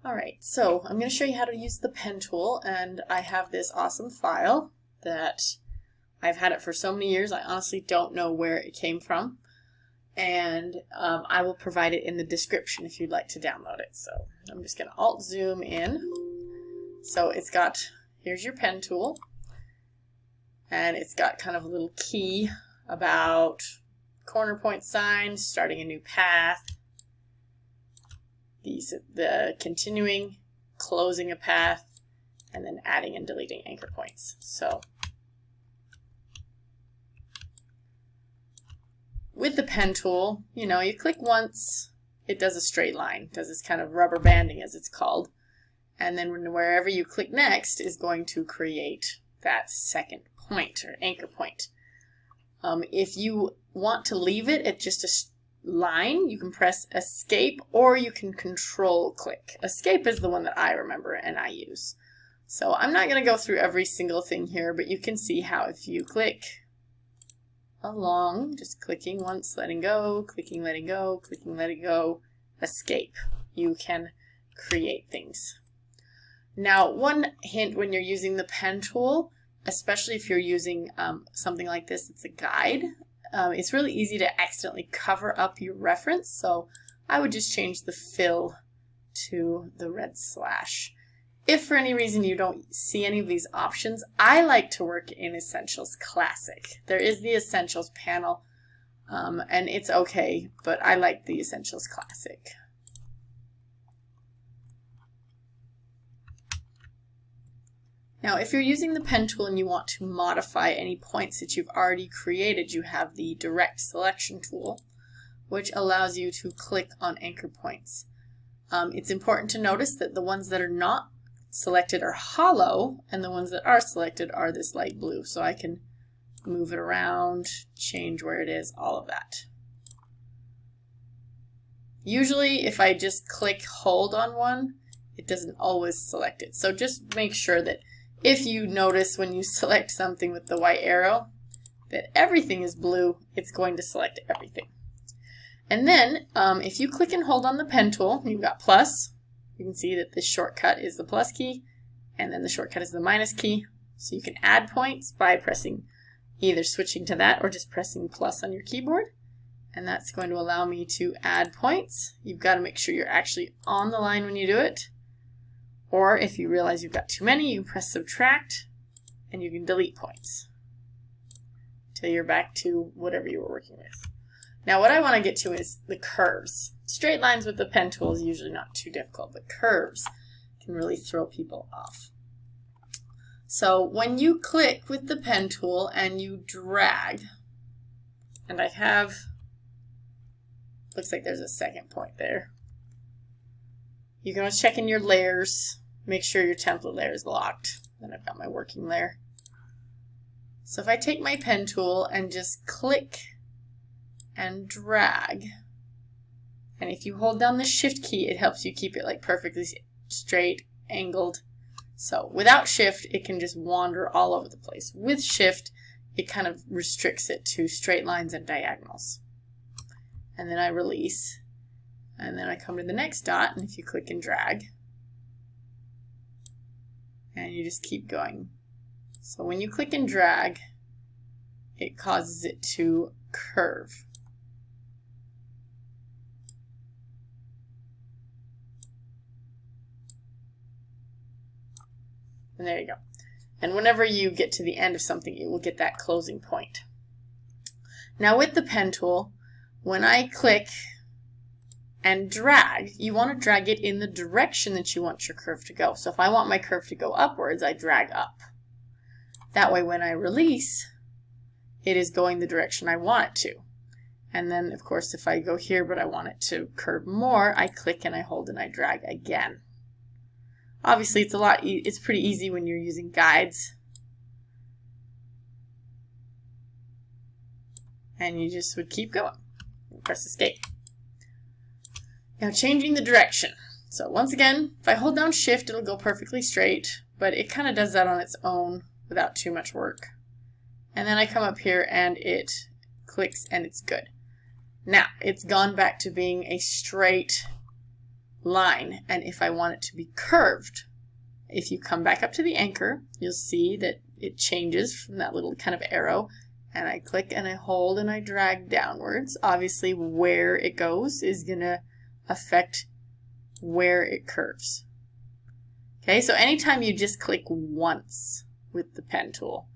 Alright, so I'm going to show you how to use the pen tool, and I have this awesome file that I've had it for so many years I honestly don't know where it came from, and I will provide it in the description if you'd like to download it. So I'm just going to Alt zoom in. So it's got, here's your pen tool, and it's got kind of a little key about corner point signs, starting a new path, the continuing, closing a path, and then adding and deleting anchor points. So with the pen tool, you click once, it does a straight line, does this kind of rubber banding as it's called, and then wherever you click next is going to create that second point or anchor point. If you want to leave it at just a line, you can press escape, or you can control click. Escape is the one that I remember and I use. So I'm not going to go through every single thing here, but you can see how if you click along, just clicking once, letting go, clicking, letting go, clicking, letting go, escape, you can create things. Now, one hint when you're using the pen tool, especially if you're using something like this, it's a guide. It's really easy to accidentally cover up your reference, so I would just change the fill to the red slash. If for any reason you don't see any of these options, I like to work in Essentials Classic. There is the Essentials panel, and it's okay, but I like the Essentials Classic. Now, if you're using the pen tool and you want to modify any points that you've already created, you have the direct selection tool, which allows you to click on anchor points. It's important to notice that the ones that are not selected are hollow, and the ones that are selected are this light blue. So I can move it around, change where it is, all of that. Usually, if I just click hold on one, it doesn't always select it. So just make sure that if you notice when you select something with the white arrow that everything is blue, it's going to select everything. And then if you click and hold on the pen tool, you've got plus. You can see that this shortcut is the plus key, and then the shortcut is the minus key. So you can add points by pressing, either switching to that or just pressing plus on your keyboard. And that's going to allow me to add points. You've got to make sure you're actually on the line when you do it. Or if you realize you've got too many, you can press subtract and you can delete points till you're back to whatever you were working with. Now what I want to get to is the curves. Straight lines with the pen tool is usually not too difficult, but curves can really throw people off. So when you click with the pen tool and you drag, and I have, looks like there's a second point there. You can always check in your layers, make sure your template layer is locked. Then I've got my working layer. So if I take my pen tool and just click and drag, and if you hold down the shift key, it helps you keep it like perfectly straight, angled. So without shift, it can just wander all over the place. With shift, it kind of restricts it to straight lines and diagonals. And then I release. And then I come to the next dot, and if you click and drag, and you just keep going. So when you click and drag, it causes it to curve. And there you go. And whenever you get to the end of something, it will get that closing point. Now with the pen tool, when I click and drag, you want to drag it in the direction that you want your curve to go. So if I want my curve to go upwards, I drag up. That way when I release, it is going the direction I want it to. And then of course if I go here but I want it to curve more, I click and I hold and I drag again. Obviously it's pretty easy when you're using guides. And you just would keep going. Press escape. Now changing the direction. So once again, if I hold down shift, it'll go perfectly straight, but it kind of does that on its own without too much work. And then I come up here and it clicks and it's good. Now it's gone back to being a straight line. And if I want it to be curved, if you come back up to the anchor, you'll see that it changes from that little kind of arrow. And I click and I hold and I drag downwards. Obviously, where it goes is going to affect where it curves. Okay, so anytime you just click once with the pen tool,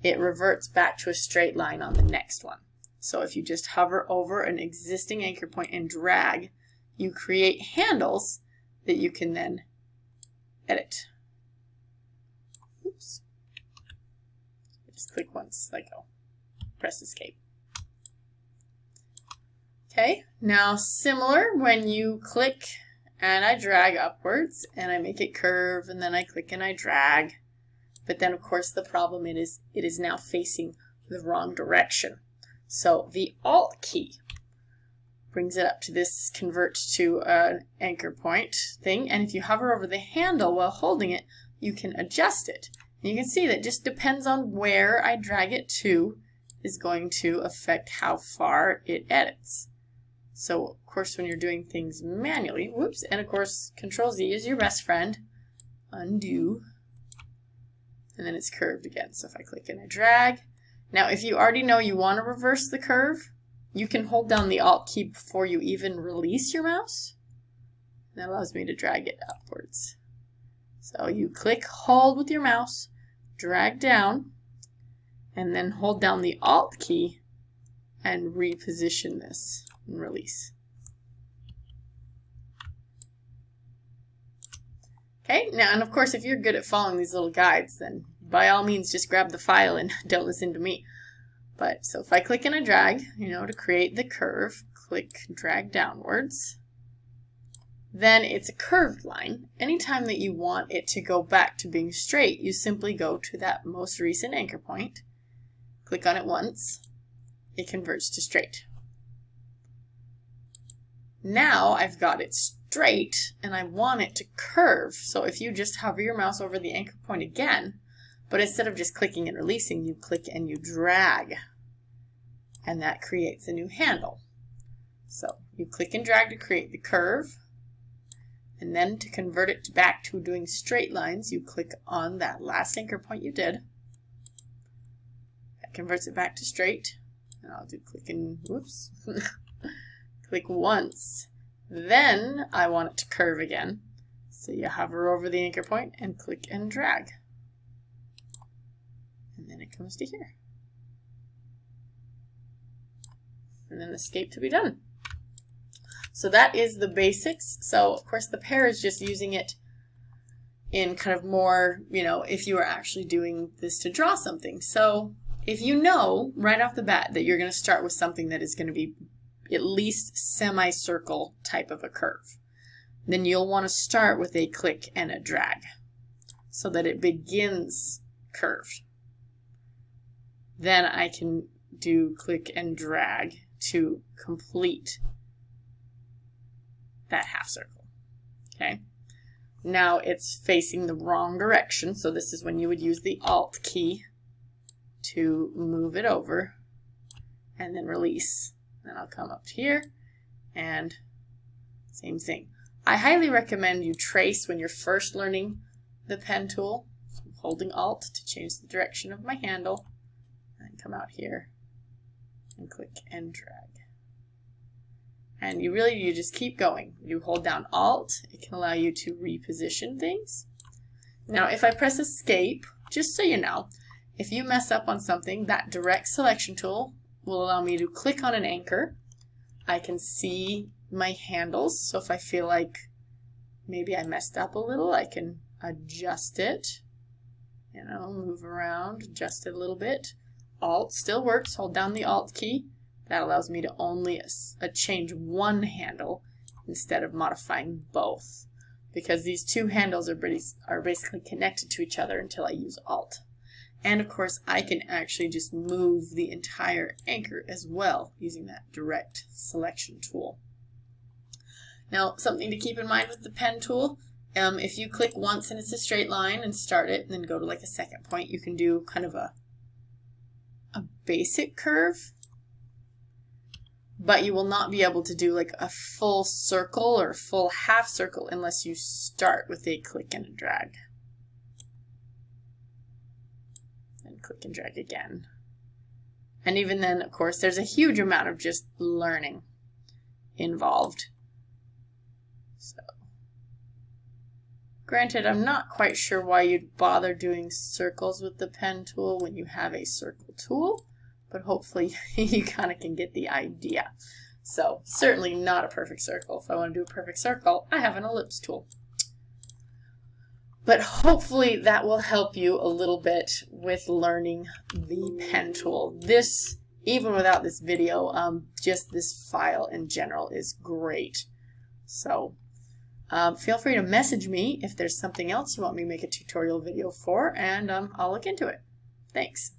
it reverts back to a straight line on the next one. So if you just hover over an existing anchor point and drag, you create handles that you can then edit. Oops. Just click once, let go. Press escape. Okay, now similar when you click and I drag upwards and I make it curve and then I click and I drag. But then of course the problem it is now facing the wrong direction. So the Alt key brings it up to this convert to an anchor point thing, and if you hover over the handle while holding it, you can adjust it. And you can see that just depends on where I drag it to is going to affect how far it edits. So of course when you're doing things manually, whoops, and of course Control Z is your best friend, undo, and then it's curved again. So if I click and I drag, now if you already know you want to reverse the curve, you can hold down the Alt key before you even release your mouse. That allows me to drag it upwards. So you click, hold with your mouse, drag down, and then hold down the Alt key and reposition this and release. Okay, now and of course if you're good at following these little guides, then by all means just grab the file and don't listen to me. But so if I click and I drag, to create the curve, click, drag downwards, then it's a curved line. Anytime that you want it to go back to being straight, you simply go to that most recent anchor point, click on it once, it converts to straight. Now I've got it straight and I want it to curve. So if you just hover your mouse over the anchor point again, but instead of just clicking and releasing, you click and you drag, and that creates a new handle. So you click and drag to create the curve, and then to convert it back to doing straight lines, you click on that last anchor point you did. That converts it back to straight, and I'll do click and, whoops, click once. Then I want it to curve again, so you hover over the anchor point and click and drag. And then it comes to here. And then escape to be done. So that is the basics. So of course the pair is just using it in kind of more, if you are actually doing this to draw something. So if you know right off the bat that you're going to start with something that is going to be at least semicircle type of a curve, then you'll want to start with a click and a drag so that it begins curved. Then I can do click and drag to complete that half circle. Okay. Now it's facing the wrong direction, so this is when you would use the Alt key to move it over and then release. Then I'll come up here and same thing. I highly recommend you trace when you're first learning the pen tool. So I'm holding Alt to change the direction of my handle. And come out here and click and drag. And you just keep going. You hold down Alt, it can allow you to reposition things. Now if I press escape, just so you know, if you mess up on something, that direct selection tool will allow me to click on an anchor. I can see my handles, so if I feel like maybe I messed up a little, I can adjust it, move around, adjust it a little bit. Alt still works. Hold down the Alt key. That allows me to only change one handle instead of modifying both, because these two handles are basically connected to each other until I use Alt. And of course I can actually just move the entire anchor as well using that direct selection tool. Now something to keep in mind with the pen tool, if you click once and it's a straight line and start it and then go to like a second point, you can do kind of a basic curve, but you will not be able to do like a full circle or full half circle unless you start with a click and a drag. And click and drag again. And even then, of course, there's a huge amount of just learning involved. So, granted, I'm not quite sure why you'd bother doing circles with the pen tool when you have a circle tool, but hopefully you kind of can get the idea. So, certainly not a perfect circle. If I want to do a perfect circle, I have an ellipse tool. But hopefully that will help you a little bit with learning the pen tool. This, even without this video, just this file in general is great. So feel free to message me if there's something else you want me to make a tutorial video for, and I'll look into it. Thanks.